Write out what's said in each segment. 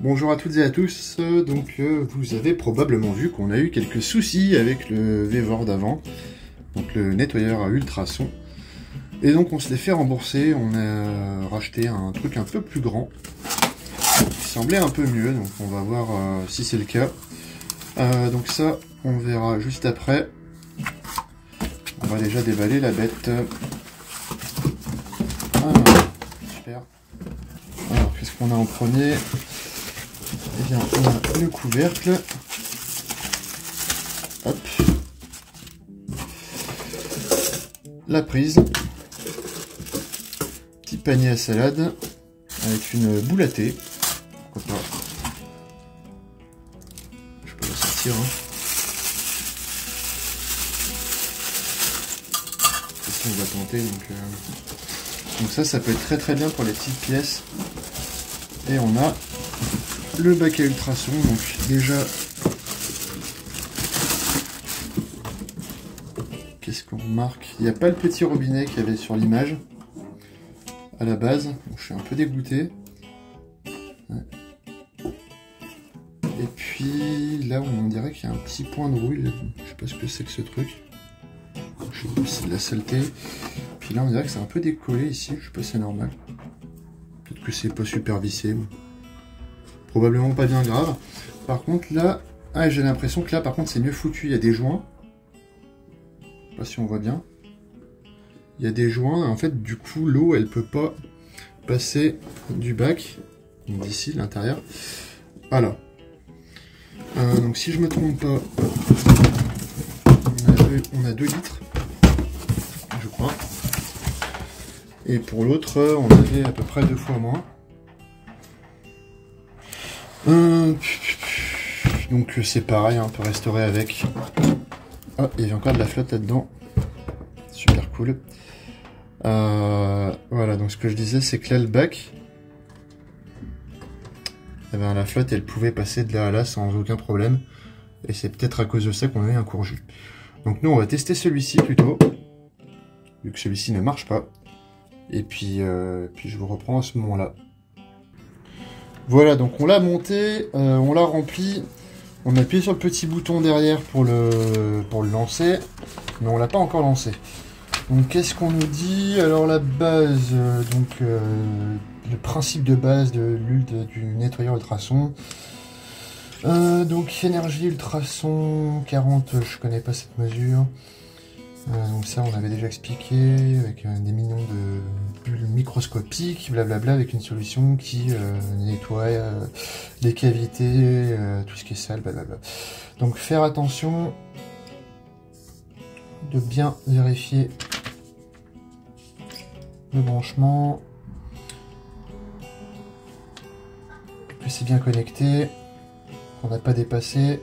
Bonjour à toutes et à tous, vous avez probablement vu qu'on a eu quelques soucis avec le V-Vord d'avant, donc le nettoyeur à ultrasons, et donc on se l'est fait rembourser, on a racheté un truc un peu plus grand, qui semblait un peu mieux, donc on va voir si c'est le cas. Donc ça, on verra juste après. On va déjà déballer la bête. Super. Alors, qu'est-ce qu'on a en premier? Eh bien, on a le couvercle. Hop. La prise. Petit panier à salade. Avec une boule à thé. Pourquoi pas. Je peux la sortir. On va tenter. Donc ça peut être très bien pour les petites pièces. Et on a le bac à ultrasons, donc déjà, qu'est-ce qu'on remarque? Il n'y a pas le petit robinet qu'il y avait sur l'image à la base, donc je suis un peu dégoûté. Ouais. Et puis là on dirait qu'il y a un petit point de rouille, je sais pas ce que c'est que ce truc, je sais pas si c'est de la saleté. Puis là on dirait que c'est un peu décollé ici, je sais pas si c'est normal, peut-être que c'est pas super vissé. Probablement pas bien grave. Par contre là, j'ai l'impression que là par contre c'est mieux foutu, il y a des joints. Je sais pas si on voit bien. Il y a des joints, en fait du coup l'eau elle peut pas passer du bac, d'ici l'intérieur. Voilà. Donc si je me trompe pas, on a 2 litres, je crois. Et pour l'autre, on avait à peu près 2 fois moins. Donc c'est pareil, on peut restaurer avec. Ah, il y a encore de la flotte là-dedans. Super cool. Voilà, donc ce que je disais, c'est que là, le bac, eh ben, la flotte, elle pouvait passer de là à là sans aucun problème. Et c'est peut-être à cause de ça qu'on a eu un court jus. Donc nous, on va tester celui-ci plutôt, vu que celui-ci ne marche pas. Et puis je vous reprends à ce moment-là. Voilà, donc on l'a monté, on l'a rempli, on a appuyé sur le petit bouton derrière pour le lancer, mais on l'a pas encore lancé. Donc qu'est-ce qu'on nous dit? Alors la base, le principe de base de l'huile du nettoyeur ultrason. Donc énergie ultrason 40, je connais pas cette mesure. Donc ça on avait déjà expliqué, avec des millions de bulles microscopiques, blablabla, avec une solution qui nettoie les cavités, tout ce qui est sale, blablabla. Donc faire attention de bien vérifier le branchement, que c'est bien connecté, qu'on n'a pas dépassé.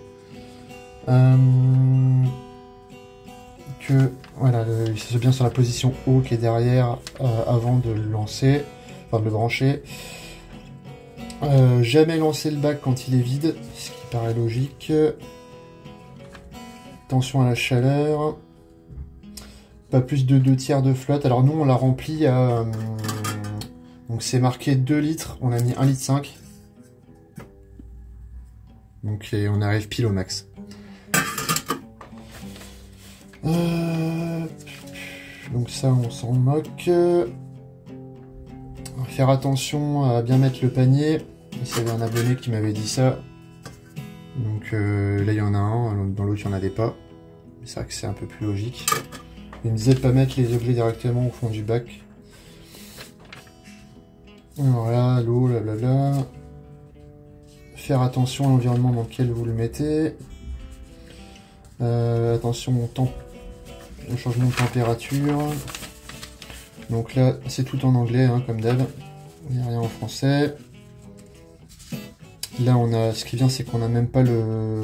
Que voilà, c'est bien sur la position haut qui est derrière avant de le lancer, enfin de le brancher. Jamais lancer le bac quand il est vide, ce qui paraît logique. Attention à la chaleur. Pas plus de 2/3 de flotte. Alors nous on l'a rempli à... donc c'est marqué 2 litres, on a mis 1,5 litre. Donc on arrive pile au max. Donc ça on s'en moque. Faire attention à bien mettre le panier. Ici il y avait un abonné qui m'avait dit ça. Donc là il y en a un, dans l'autre il n'y en avait pas. C'est vrai que c'est un peu plus logique. Il me disait de pas mettre les objets directement au fond du bac. Alors là, l'eau, blablabla. Faire attention à l'environnement dans lequel vous le mettez. Attention au changement de température. Donc là, c'est tout en anglais, comme d'hab. Il n'y a rien en français. Là, on a, ce qui vient, c'est qu'on n'a même pas le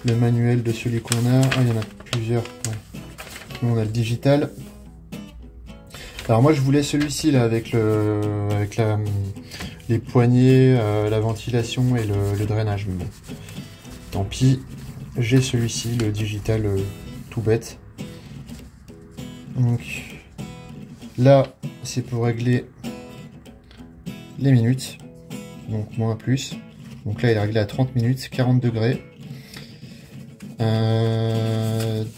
manuel de celui qu'on a. Ah, il y en a plusieurs. Ouais. Nous, on a le digital. Alors moi, je voulais celui-ci là avec les poignées, la ventilation et le drainage. Mais bon, tant pis. J'ai celui-ci, le digital tout bête. Donc là, c'est pour régler les minutes. donc moins plus. Donc là il est réglé à 30 minutes, 40 degrés.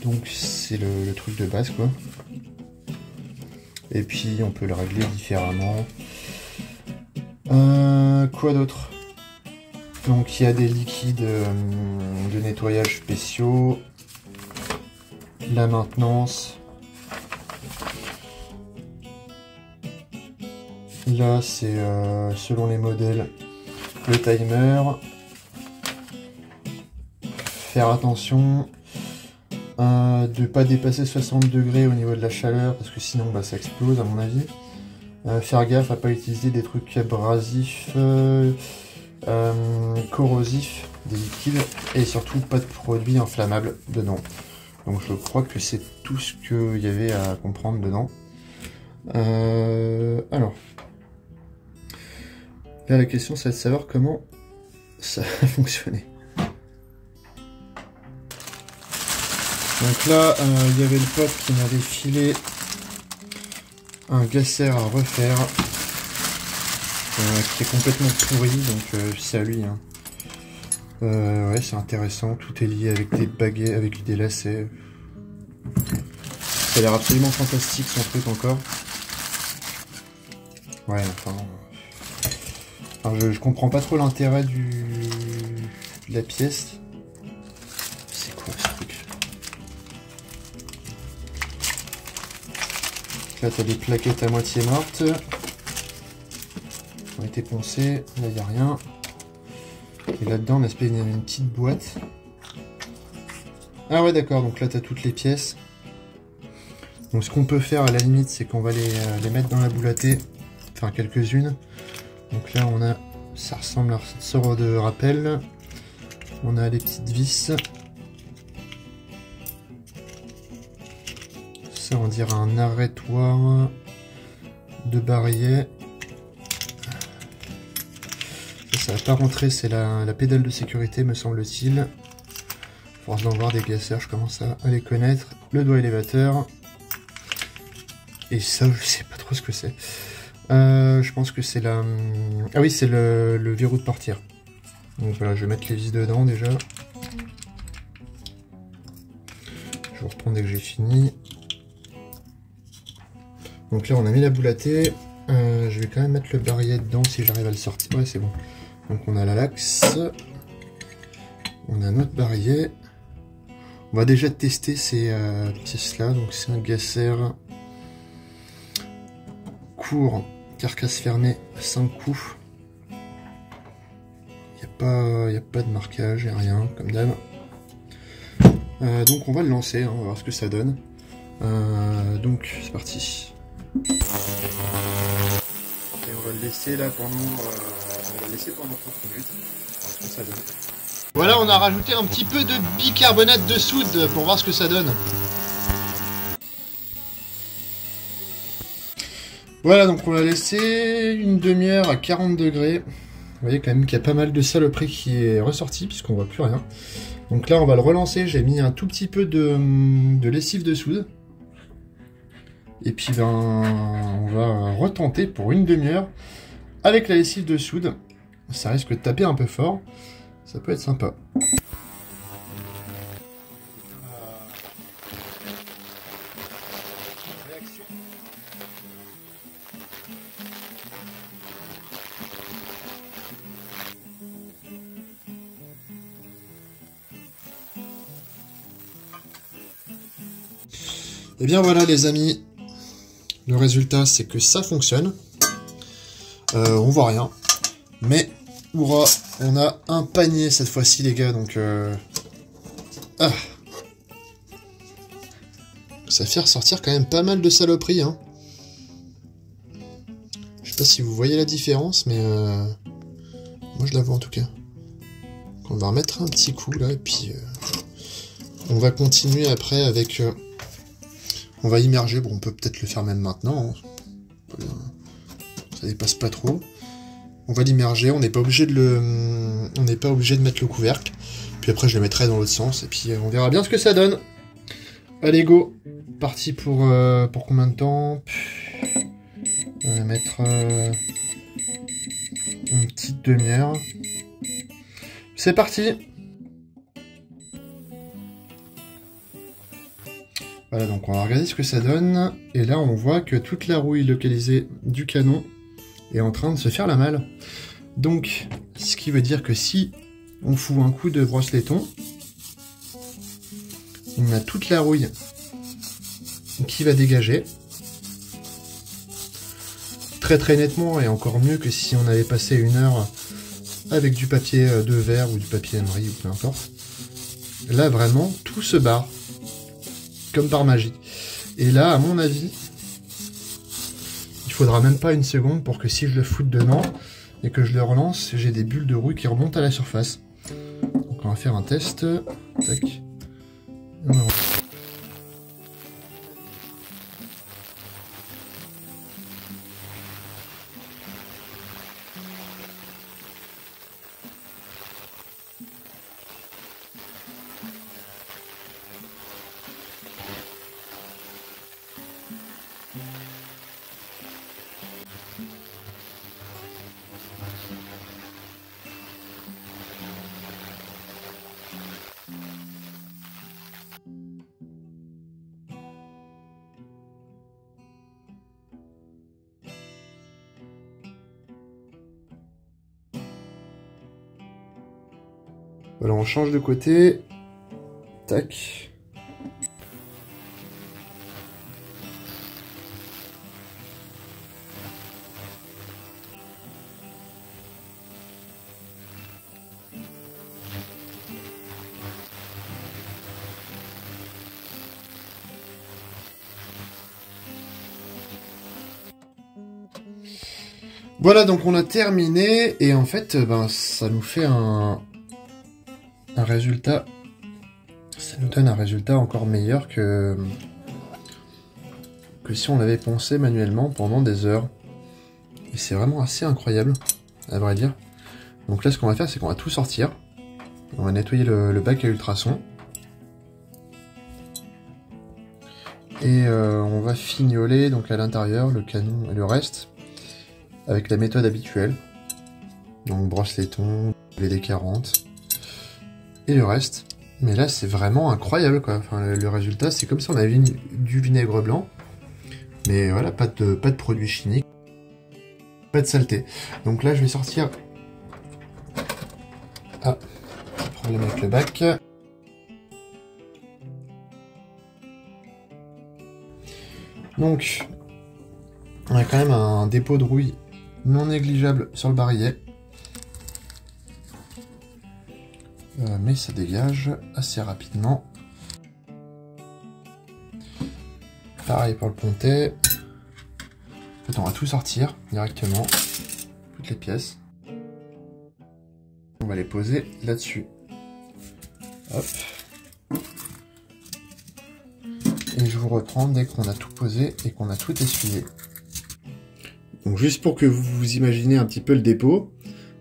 Donc c'est le truc de base quoi. Et puis on peut le régler différemment. Quoi d'autre? Donc il y a des liquides de nettoyage spéciaux. La maintenance. Là c'est selon les modèles le timer. Faire attention de ne pas dépasser 60 degrés au niveau de la chaleur parce que sinon bah, ça explose à mon avis. Faire gaffe à pas utiliser des trucs abrasifs, corrosifs, des liquides et surtout pas de produits inflammables dedans. Donc je crois que c'est tout ce qu'il y avait à comprendre dedans. Alors, là la question c'est de savoir comment ça a fonctionné. Donc là, il y avait le pote qui m'avait filé un gasser à refaire qui est complètement pourri, donc c'est à lui. Hein. Ouais, c'est intéressant, tout est lié avec des baguettes, avec des lacets. Ça a l'air absolument fantastique son truc encore. Ouais, enfin je comprends pas trop l'intérêt de la pièce. C'est quoi ce truc? Là, tu as des plaquettes à moitié mortes. Qui ont été poncées. Là, il n'y a rien. Et là-dedans, on a une petite boîte. Ah ouais, d'accord. Donc là, tu as toutes les pièces. Donc ce qu'on peut faire à la limite, c'est qu'on va les mettre dans la boule à thé. Enfin, quelques-unes. Donc là, on a... Ça ressemble à un sort de rappel. On a les petites vis. Ça, on dirait un arrêtoir de barillet. Ça va pas rentrer, c'est la pédale de sécurité, me semble-t-il. Force d'en voir des gassers, je commence à les connaître. Le doigt élévateur. Et ça, je sais pas trop ce que c'est. Je pense que c'est la... Ah oui, c'est le verrou de portière. Donc voilà, je vais mettre les vis dedans déjà. Je vous reprends dès que j'ai fini. Donc là, on a mis la boule à thé. Je vais quand même mettre le barillet dedans si j'arrive à le sortir. Ouais, c'est bon. Donc on a la laxe. On a notre barillet. On va déjà tester ces pièces-là. Donc c'est un gasser court, carcasse fermée, 5 coups. Il n'y a pas de marquage, il n'y a rien, comme d'hab. Donc on va le lancer, hein, on va voir ce que ça donne. Donc c'est parti. Et on va le laisser là pendant, 30 minutes. Voir ce que ça donne. Voilà, on a rajouté un petit peu de bicarbonate de soude pour voir ce que ça donne. Voilà, donc on l'a laissé une demi-heure à 40 degrés. Vous voyez quand même qu'il y a pas mal de saloperie qui est ressortie puisqu'on voit plus rien. Donc là, on va le relancer. J'ai mis un tout petit peu de lessive de soude. Et puis ben, on va retenter pour une demi-heure avec la lessive de soude. Ça risque de taper un peu fort. Ça peut être sympa. Et bien voilà les amis. Le résultat, c'est que ça fonctionne. On voit rien. Mais, hurrah, on a un panier cette fois-ci, les gars. Donc, ah. Ça fait ressortir quand même pas mal de saloperies. Hein. Je sais pas si vous voyez la différence, mais moi je la vois en tout cas. Donc, on va remettre un petit coup là, et puis on va continuer après avec... on va immerger, bon on peut peut-être le faire même maintenant, hein. Ça dépasse pas trop. On va l'immerger, on n'est pas obligé de mettre le couvercle. Puis après je le mettrai dans l'autre sens et puis on verra bien ce que ça donne. Allez go, parti pour combien de temps? On va mettre Une petite demi-heure. C'est parti! Voilà, donc on va regarder ce que ça donne. Et là, on voit que toute la rouille localisée du canon est en train de se faire la malle. Donc, ce qui veut dire que si on fout un coup de brosse laiton, on a toute la rouille qui va dégager. Très très nettement, et encore mieux que si on avait passé une heure avec du papier de verre ou du papier emery ou peu importe. Là, vraiment, tout se barre. Comme par magie. Et là, à mon avis, il faudra même pas une seconde pour que si je le foute dedans et que je le relance, j'ai des bulles de rouille qui remontent à la surface. Donc on va faire un test. Tac. Voilà, on change de côté. Tac. Voilà, donc on a terminé, et en fait, ben, ça nous fait un résultat, ça nous donne un résultat encore meilleur que si on l'avait poncé manuellement pendant des heures. Et c'est vraiment assez incroyable, à vrai dire. Donc là, ce qu'on va faire, c'est qu'on va tout sortir. On va nettoyer le bac à ultrasons. Et on va fignoler donc à l'intérieur le canon et le reste avec la méthode habituelle. Donc brosse laiton, WD-40 et le reste. Mais là c'est vraiment incroyable quoi. Enfin, le résultat c'est comme si on avait du vinaigre blanc. Mais voilà, pas de produits chimiques, pas de saleté. Donc là je vais sortir. Ah, problème avec le bac. Donc, on a quand même un dépôt de rouille non négligeable sur le barillet. Mais ça dégage assez rapidement. Pareil pour le pontet. En fait, on va tout sortir directement, toutes les pièces. On va les poser là-dessus. Hop. Et je vous reprends dès qu'on a tout posé et qu'on a tout essuyé. Donc juste pour que vous vous imaginez un petit peu le dépôt,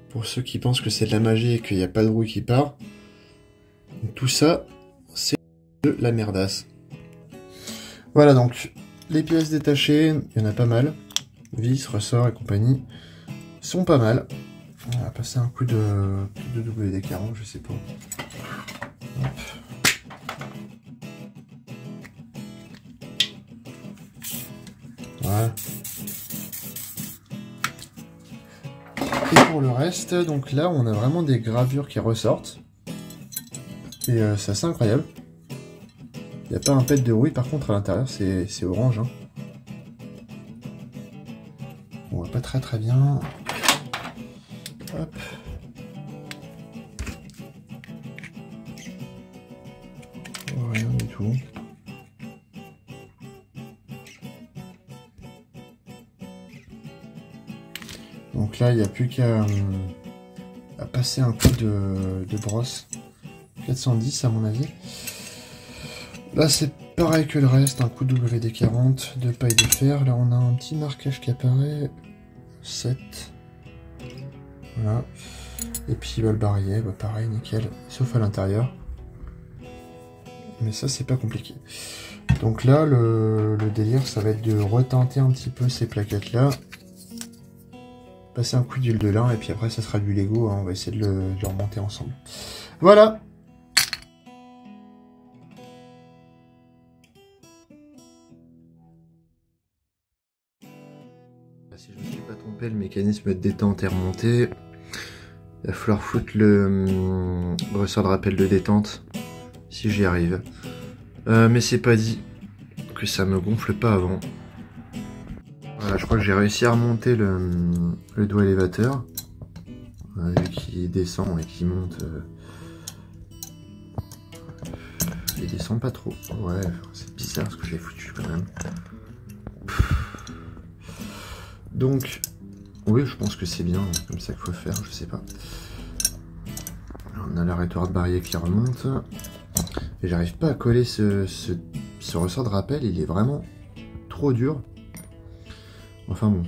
pour ceux qui pensent que c'est de la magie et qu'il n'y a pas de rouille qui part, donc tout ça, c'est de la merdasse. Voilà, donc les pièces détachées, il y en a pas mal. Vis, ressorts et compagnie sont pas mal. On va passer un coup de WD-40, je sais pas. Hop. Voilà. Et pour le reste, donc là on a vraiment des gravures qui ressortent. Et c'est assez incroyable. Il n'y a pas un pet de rouille par contre à l'intérieur, c'est orange. Hein. On voit pas très bien. Hop. Oh, rien du tout. Donc là, il n'y a plus qu'à passer un coup de brosse. 410 à mon avis. Là, c'est pareil que le reste. Un coup de WD-40 de paille de fer. Là, on a un petit marquage qui apparaît. 7. Voilà. Et puis bah, le barillet, bah, pareil, nickel. Sauf à l'intérieur. Mais ça, c'est pas compliqué. Donc là, le délire, ça va être de retenter un petit peu ces plaquettes-là. passer un coup d'huile de lin et puis après ça sera du Lego, hein, on va essayer de le remonter ensemble. Voilà. Si je ne me suis pas trompé, le mécanisme de détente est remonté. Il va falloir foutre le ressort de rappel de détente si j'y arrive. Mais c'est pas dit que ça me gonfle pas avant. Voilà, je crois que j'ai réussi à remonter le doigt élévateur. Vu qu'il descend et qu'il monte. Il descend pas trop. Ouais, c'est bizarre ce que j'ai foutu quand même. Donc, oui, je pense que c'est bien comme ça qu'il faut faire, je sais pas. On a l'arrêteur de barillet qui remonte. Et j'arrive pas à coller ce ressort de rappel, il est vraiment trop dur. Enfin bon.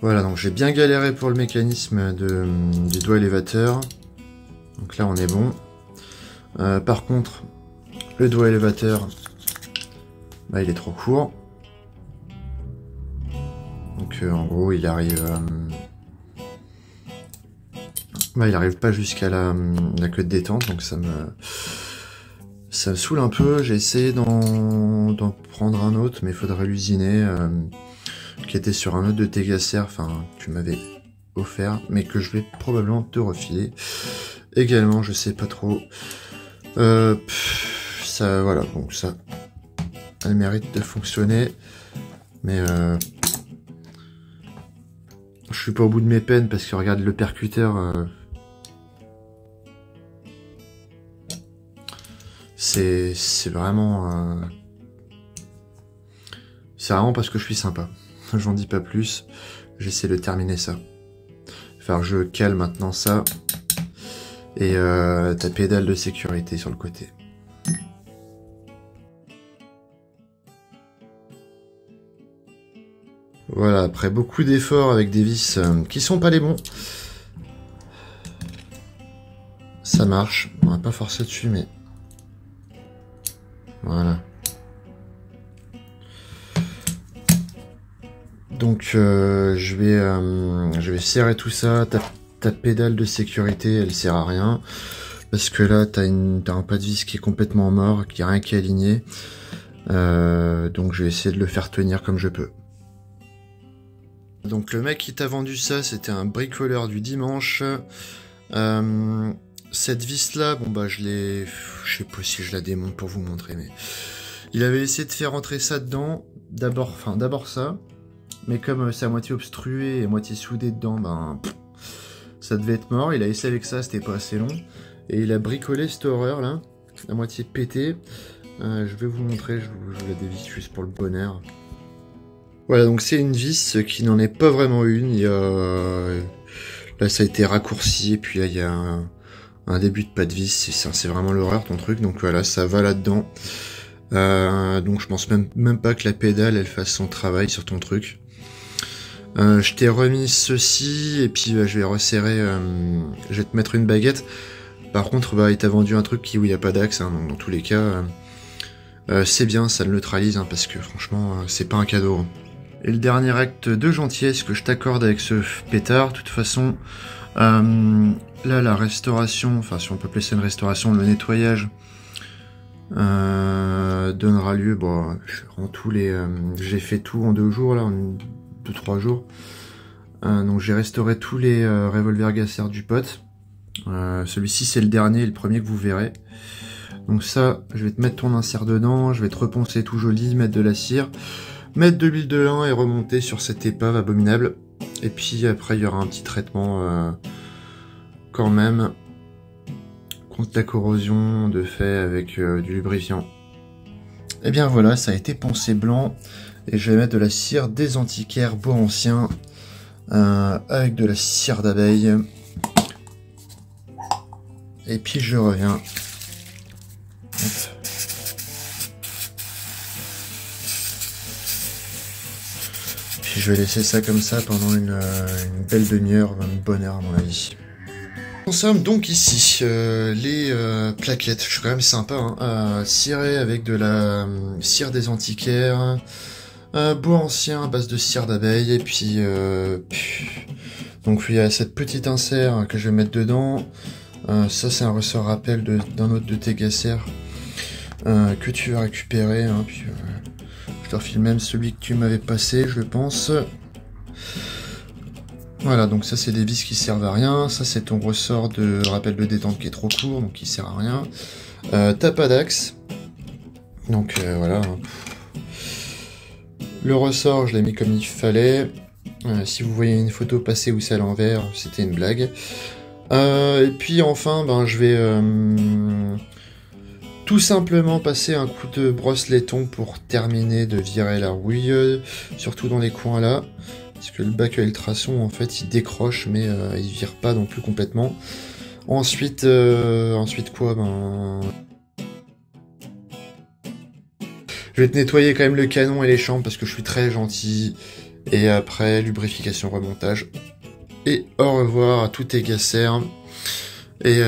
Voilà, donc j'ai bien galéré pour le mécanisme du doigt élévateur. Donc là on est bon. Par contre, le doigt élévateur, bah, il est trop court. Donc en gros il arrive il arrive pas jusqu'à la queue de détente, donc ça me saoule un peu. J'ai essayé d'en prendre un autre, mais il faudrait l'usiner, qui était sur un autre de tes gassers, enfin tu m'avais offert, mais que je vais probablement te refiler également, je sais pas trop. Ça, voilà, donc ça, elle mérite de fonctionner, mais je suis pas au bout de mes peines parce que regarde le percuteur, c'est vraiment parce que je suis sympa. J'en dis pas plus. J'essaie de terminer ça. Enfin, je cale maintenant ça et ta pédale de sécurité sur le côté. Voilà, après beaucoup d'efforts avec des vis qui sont pas les bons, ça marche. On va pas forcer dessus, mais voilà. Donc je vais serrer tout ça. Ta pédale de sécurité, elle sert à rien parce que là t'as un pas de vis qui est complètement mort, qui a rien qui est aligné. Donc je vais essayer de le faire tenir comme je peux. Donc le mec qui t'a vendu ça, c'était un bricoleur du dimanche. Cette vis là, bon bah je sais pas si je la démonte pour vous montrer, mais il avait essayé de faire rentrer ça dedans. D'abord ça, mais comme c'est à moitié obstrué et à moitié soudé dedans, ben ça devait être mort. Il a essayé avec ça, c'était pas assez long, et il a bricolé cette horreur là, à moitié pété. Je vais vous montrer, je vous la dévisse juste pour le bonheur. Voilà, donc c'est une vis qui n'en est pas vraiment une. Là ça a été raccourci, et puis là il y a un début de pas de vis, c'est vraiment l'horreur ton truc. Donc voilà, ça va là-dedans. Donc je pense même pas que la pédale elle fasse son travail sur ton truc. Je t'ai remis ceci, et puis je vais resserrer, je vais te mettre une baguette. Par contre, bah il t'a vendu un truc où il n'y a pas d'axe, hein, donc dans tous les cas, c'est bien, ça le neutralise, hein, parce que franchement, c'est pas un cadeau. Hein. Et le dernier acte de gentillesse que je t'accorde avec ce pétard, de toute façon, là la restauration, enfin si on peut appeler ça une restauration, le nettoyage donnera lieu, bon, j'ai fait tout en 2 jours, là, en 2-3 jours. Donc j'ai restauré tous les revolvers gassers du pote. Celui-ci c'est le dernier, le premier que vous verrez. Donc ça, je vais te mettre ton insert dedans, je vais te reponcer tout joli, mettre de la cire, mettre de l'huile de lin et remonter sur cette épave abominable. Et puis après il y aura un petit traitement quand même contre la corrosion de fait avec du lubrifiant. Et bien voilà, ça a été poncé blanc, et je vais mettre de la cire des antiquaires bois ancien avec de la cire d'abeille. Et puis je reviens. Puis je vais laisser ça comme ça pendant une belle demi-heure, une bonne heure à mon avis. On consomme donc ici les plaquettes, je suis quand même sympa, hein, cirées avec de la cire des antiquaires, Bois ancien à base de cire d'abeille. Et puis... donc il y a cette petite insert que je vais mettre dedans. Ça c'est un ressort rappel d'un autre de tes gacères que tu vas récupérer. Hein, puis, je te refile même celui que tu m'avais passé, je pense. Voilà, donc ça c'est des vis qui servent à rien. Ça c'est ton ressort de rappel de détente qui est trop court, donc qui sert à rien. T'as pas d'axe. Donc voilà. Le ressort, je l'ai mis comme il fallait. Si vous voyez une photo passer où c'est à l'envers, c'était une blague. Et puis enfin, ben, je vais tout simplement passer un coup de brosse laiton pour terminer de virer la rouille, surtout dans les coins là. Parce que le bac et le traçon, en fait, il décroche, mais il vire pas non plus complètement. Ensuite, ensuite quoi, ben... Je vais te nettoyer quand même le canon et les chambres parce que je suis très gentil. Et après, lubrification, remontage. Et au revoir à tous tes gacères. Et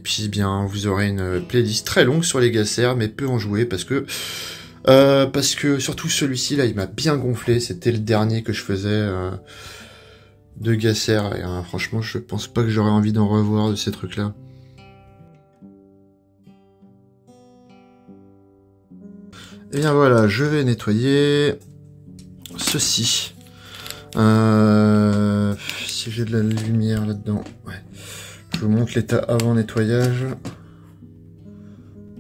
puis, bien, vous aurez une playlist très longue sur les gacères, mais peu enjouée parce que surtout celui-ci, là, il m'a bien gonflé. C'était le dernier que je faisais de gacères. Et franchement, je pense pas que j'aurais envie d'en revoir de ces trucs-là. Et bien voilà, je vais nettoyer ceci. Si j'ai de la lumière là-dedans, ouais. Je vous montre l'état avant nettoyage.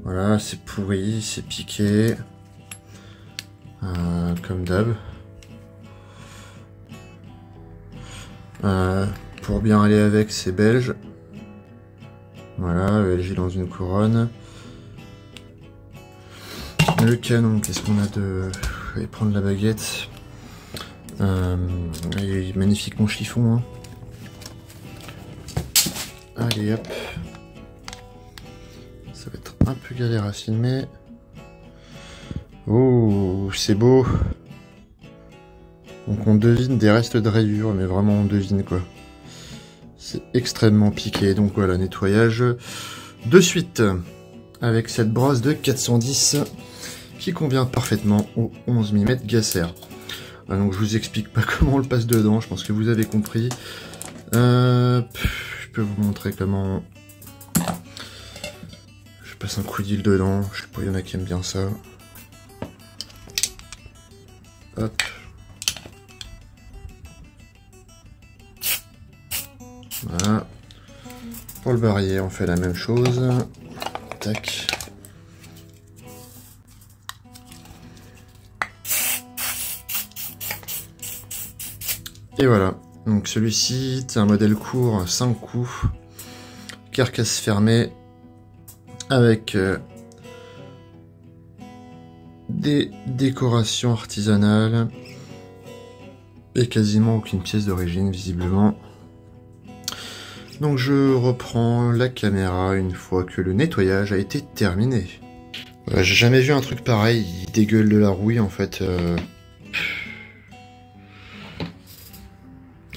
Voilà, c'est pourri, c'est piqué. Comme d'hab. Pour bien aller avec, c'est belge. Voilà, LG dans une couronne. Le canon, qu'est-ce qu'on a de... Je vais prendre la baguette. Il est magnifiquement chiffon. Hein. Allez hop. Ça va être un peu galère à filmer. Oh, c'est beau. Donc on devine des restes de rayures, mais vraiment on devine quoi. C'est extrêmement piqué. Donc voilà, nettoyage de suite. Avec cette brosse de 410 qui convient parfaitement au 11 mm gacère. Donc je vous explique pas comment on le passe dedans, je pense que vous avez compris. Je peux vous montrer comment je passe un coup d'huile dedans. Je sais pas, il y en a qui aiment bien ça. Hop. Voilà. Pour le barillet, on fait la même chose. Tac. Et voilà, donc celui-ci, c'est un modèle court, 5 coups, carcasse fermée, avec des décorations artisanales, et quasiment aucune pièce d'origine, visiblement. Donc je reprends la caméra une fois que le nettoyage a été terminé. Voilà, j'ai jamais vu un truc pareil, il dégueule de la rouille en fait.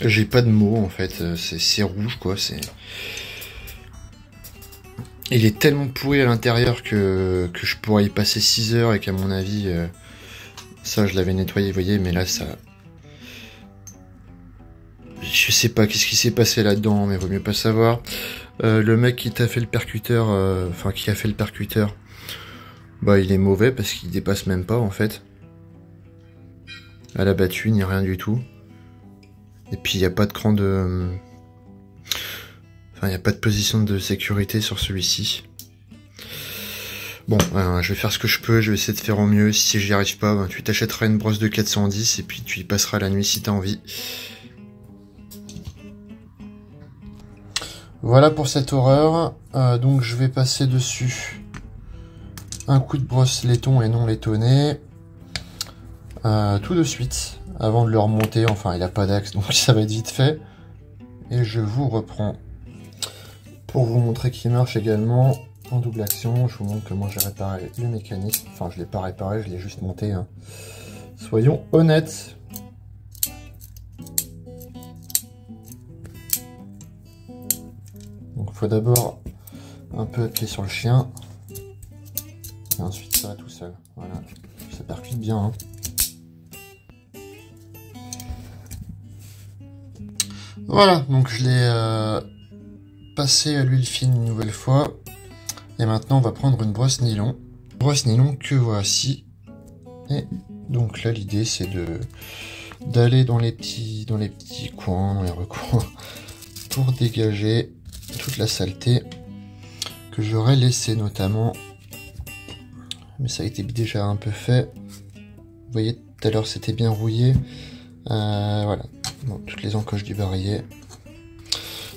J'ai pas de mots en fait, c'est rouge quoi, c'est... Il est tellement pourri à l'intérieur que je pourrais y passer 6 heures et qu'à mon avis, ça je l'avais nettoyé, vous voyez, mais là ça... Je sais pas qu'est-ce qui s'est passé là-dedans, mais vaut mieux pas savoir. Le mec qui t'a fait le percuteur, enfin qui a fait le percuteur, bah il est mauvais parce qu'il dépasse même pas en fait. À la battue, ni rien du tout. Et puis il n'y a pas de cran de... Enfin, il n'y a pas de position de sécurité sur celui-ci. Bon, je vais faire ce que je peux, je vais essayer de faire au mieux. Si j'y arrive pas, ben, tu t'achèteras une brosse de 410 et puis tu y passeras la nuit si t'as envie. Voilà pour cette horreur. Donc je vais passer dessus un coup de brosse laiton et non laitonné. Tout de suite. Avant de le remonter, enfin il n'a pas d'axe donc ça va être vite fait. Et je vous reprends pour vous montrer qu'il marche également en double action. Je vous montre comment j'ai réparé le mécanisme. Enfin je ne l'ai pas réparé, je l'ai juste monté. Hein. Soyons honnêtes. Donc il faut d'abord un peu appuyer sur le chien. Et ensuite ça va tout seul. Voilà. C'est percute bien. Hein. Voilà, donc je l'ai passé à l'huile fine une nouvelle fois. Et maintenant, on va prendre une brosse nylon. Brosse nylon que voici. Et donc là, l'idée, c'est d'aller dans les petits coins, dans les recoins, pour dégager toute la saleté que j'aurais laissée notamment. Mais ça a été déjà un peu fait. Vous voyez, tout à l'heure, c'était bien rouillé. Voilà, bon, toutes les encoches du barillet.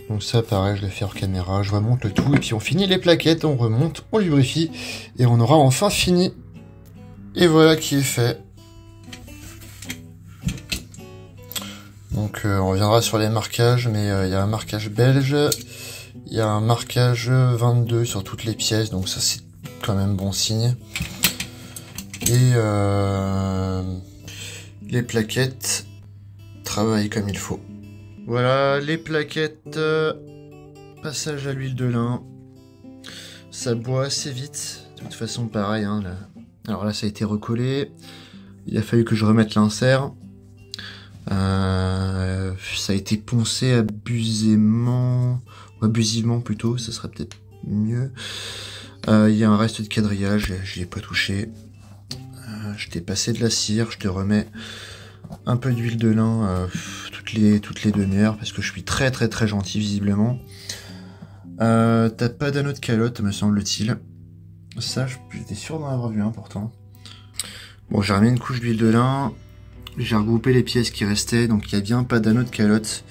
Donc ça, pareil, je le fais hors caméra, je remonte le tout, et puis on finit les plaquettes, on remonte, on lubrifie, et on aura enfin fini. Et voilà qui est fait. Donc on reviendra sur les marquages, mais il y a un marquage belge, il y a un marquage 22 sur toutes les pièces, donc ça c'est quand même bon signe. Et les plaquettes travaillent comme il faut. Voilà, les plaquettes, passage à l'huile de lin, ça boit assez vite, de toute façon pareil, hein, là. Alors là ça a été recollé, il a fallu que je remette l'insert, ça a été poncé abusivement plutôt, ça serait peut-être mieux. Il y a un reste de quadrillage, j'y ai pas touché, je t'ai passé de la cire, je te remets un peu d'huile de lin toutes les demi-heures parce que je suis très gentil visiblement. T'as pas d'anneau de calotte me semble-t-il. Ça j'étais sûr d'en avoir vu un pourtant. Bon, j'ai remis une couche d'huile de lin, j'ai regroupé les pièces qui restaient, donc il y a bien pas d'anneau de calotte.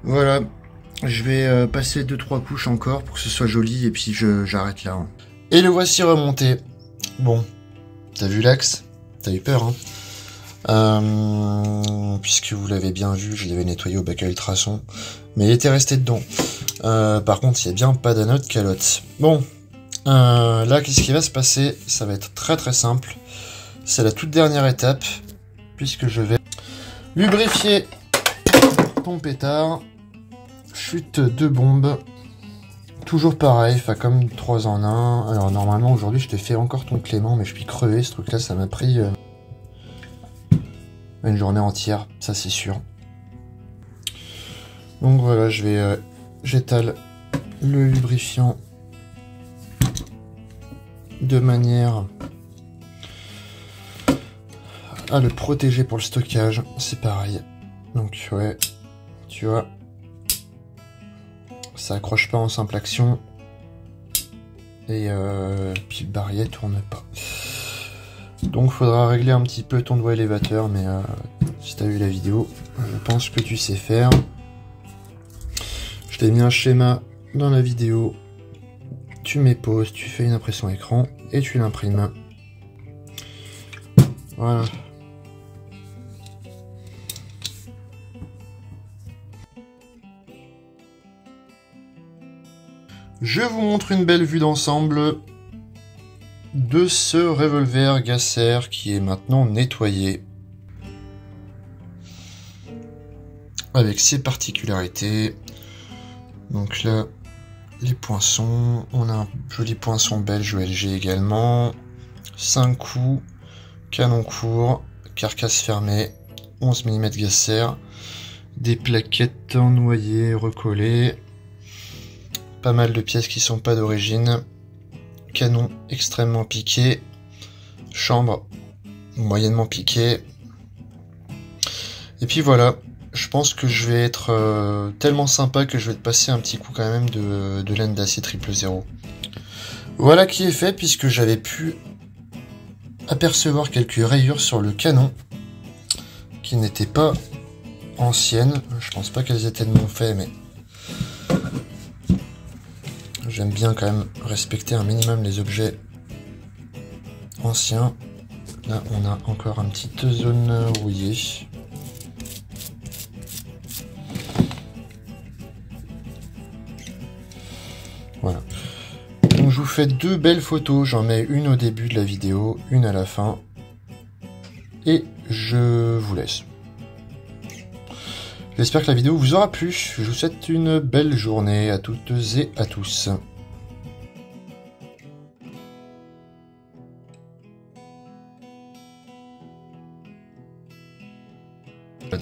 Voilà, je vais passer 2-3 couches encore pour que ce soit joli et puis j'arrête là. Hein. Et le voici remonté. Bon, t'as vu l'axe? T'as eu peur, hein? Puisque vous l'avez bien vu, je l'avais nettoyé au bac à ultrasons, mais il était resté dedans. Par contre, il n'y a bien pas d'anneau de calotte. Bon, là, qu'est-ce qui va se passer? Ça va être très simple. C'est la toute dernière étape, puisque je vais lubrifier ton pétard. Chute de bombe. Toujours pareil, enfin comme 3 en 1. Alors normalement, aujourd'hui, je t'ai fait encore ton Clément, mais je suis crevé, ce truc-là, ça m'a pris... une journée entière, ça c'est sûr. Donc voilà, j'étale le lubrifiant de manière à le protéger pour le stockage. C'est pareil. Donc ouais, tu vois, ça accroche pas en simple action et puis le barillet tourne pas. Donc faudra régler un petit peu ton doigt élévateur, mais si t'as vu la vidéo, je pense que tu sais faire. Je t'ai mis un schéma dans la vidéo, tu mets pause, tu fais une impression écran et tu l'imprimes. Voilà. Je vous montre une belle vue d'ensemble de ce revolver Gasser qui est maintenant nettoyé avec ses particularités. Donc là, les poinçons, on a un joli poinçon belge OLG également, 5 coups, canon court, carcasse fermée, 11 mm Gasser, des plaquettes en noyer recollées, pas mal de pièces qui sont pas d'origine, canon extrêmement piqué, chambre moyennement piquée, et puis voilà. Je pense que je vais être tellement sympa que je vais te passer un petit coup quand même de laine d'acier 000. Voilà qui est fait, puisque j'avais pu apercevoir quelques rayures sur le canon qui n'étaient pas anciennes. Je pense pas qu'elles étaient de mon fait, mais j'aime bien quand même respecter un minimum les objets anciens. Là on a encore une petite zone rouillée. Voilà. Donc je vous fais 2 belles photos, j'en mets une au début de la vidéo, une à la fin. Et je vous laisse. J'espère que la vidéo vous aura plu. Je vous souhaite une belle journée à toutes et à tous.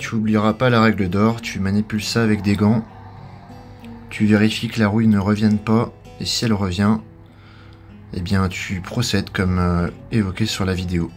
tu oublieras pas la règle d'or, tu manipules ça avec des gants, tu vérifies que la rouille ne revienne pas, et si elle revient, eh bien tu procèdes comme évoqué sur la vidéo.